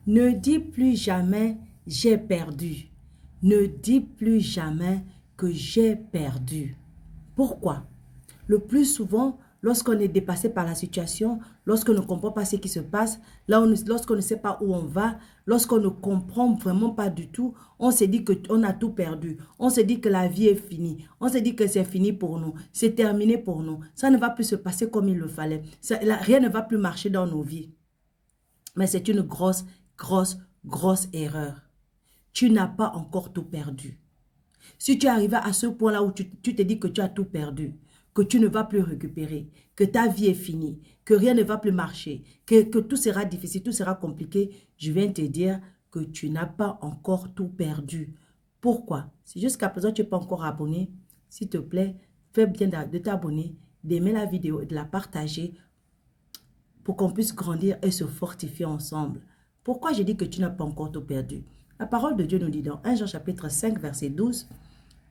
Ne dis plus jamais « j'ai perdu ». Ne dis plus jamais que j'ai perdu. Pourquoi? Le plus souvent, lorsqu'on est dépassé par la situation, lorsqu'on ne comprend pas ce qui se passe, lorsqu'on ne sait pas où on va, lorsqu'on ne comprend vraiment pas du tout, on se dit qu'on a tout perdu. On se dit que la vie est finie. On se dit que c'est fini pour nous. C'est terminé pour nous. Ça ne va plus se passer comme il le fallait. Rien ne va plus marcher dans nos vies. Mais c'est une grosse erreur. Tu n'as pas encore tout perdu. Si tu arrives à ce point-là où tu te dis que tu as tout perdu, que tu ne vas plus récupérer, que ta vie est finie, que rien ne va plus marcher, que tout sera difficile, tout sera compliqué, je viens te dire que tu n'as pas encore tout perdu. Pourquoi? Si jusqu'à présent tu n'es pas encore abonné, s'il te plaît, fais bien de t'abonner, d'aimer la vidéo et de la partager pour qu'on puisse grandir et se fortifier ensemble. Pourquoi je dis que tu n'as pas encore tout perdu? La parole de Dieu nous dit dans 1 Jean chapitre 5 verset 12,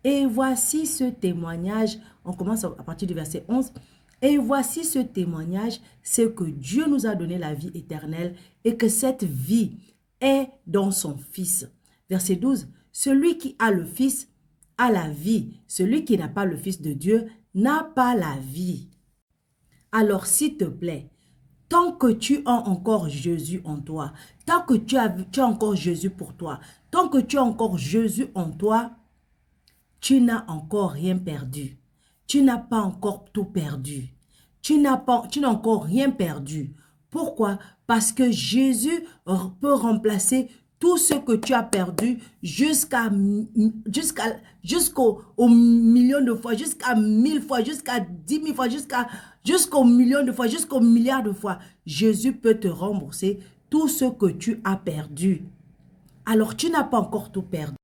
et voici ce témoignage, on commence à partir du verset 11, et voici ce témoignage, c'est que Dieu nous a donné la vie éternelle et que cette vie est dans son Fils. Verset 12, celui qui a le Fils a la vie, celui qui n'a pas le Fils de Dieu n'a pas la vie. Alors s'il te plaît, tant que tu as encore Jésus en toi, tant que tu as encore Jésus pour toi, tant que tu as encore Jésus en toi, tu n'as encore rien perdu. Tu n'as pas encore tout perdu. Tu n'as encore rien perdu. Pourquoi? Parce que Jésus peut remplacer tout ce que tu as perdu jusqu'au million de fois, jusqu'à 1000 fois, jusqu'à 10 000 fois, jusqu'au million de fois, jusqu'au milliard de fois. Jésus peut te rembourser tout ce que tu as perdu. Alors, tu n'as pas encore tout perdu.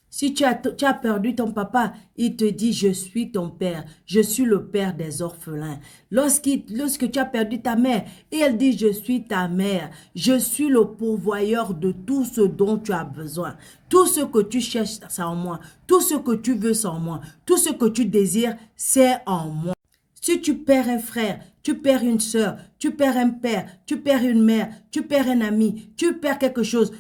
Si tu as perdu ton papa, il te dit, je suis ton père, je suis le père des orphelins. Lorsque tu as perdu ta mère, et elle dit, je suis ta mère, je suis le pourvoyeur de tout ce dont tu as besoin. Tout ce que tu cherches, c'est en moi. Tout ce que tu veux, c'est en moi. Tout ce que tu désires, c'est en moi. Si tu perds un frère, tu perds une soeur, tu perds un père, tu perds une mère, tu perds un ami, tu perds quelque chose,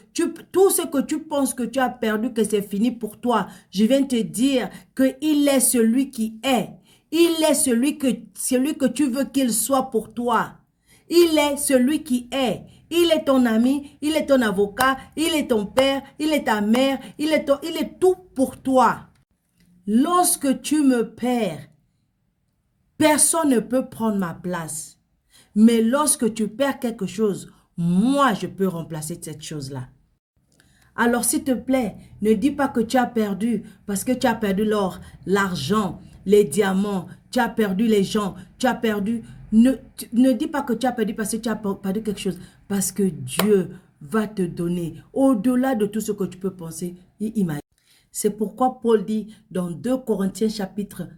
tout ce que tu penses que tu as perdu, que c'est fini pour toi, je viens te dire qu'il est celui qui est. Il est celui que tu veux qu'il soit pour toi. Il est celui qui est. Il est ton ami, il est ton avocat, il est ton père, il est ta mère, il est tout pour toi. Lorsque tu me perds, personne ne peut prendre ma place. Mais lorsque tu perds quelque chose, moi, je peux remplacer cette chose-là. Alors, s'il te plaît, ne dis pas que tu as perdu parce que tu as perdu l'or, l'argent, les diamants, tu as perdu les gens, tu as perdu... Ne dis pas que tu as perdu parce que tu as perdu quelque chose. Parce que Dieu va te donner au-delà de tout ce que tu peux penser et imaginer. C'est pourquoi Paul dit dans 1 Corinthiens chapitre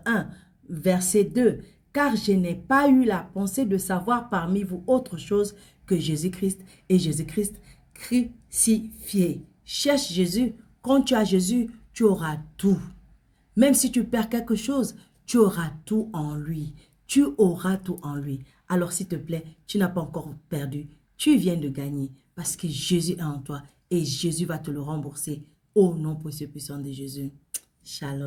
1, verset 2, « Car je n'ai pas eu la pensée de savoir parmi vous autre chose que Jésus-Christ et Jésus-Christ crucifié. » Cherche Jésus. Quand tu as Jésus, tu auras tout. Même si tu perds quelque chose, tu auras tout en lui. Tu auras tout en lui. Alors s'il te plaît, tu n'as pas encore perdu. Tu viens de gagner parce que Jésus est en toi et Jésus va te le rembourser au nom précieux puissant de Jésus. Shalom.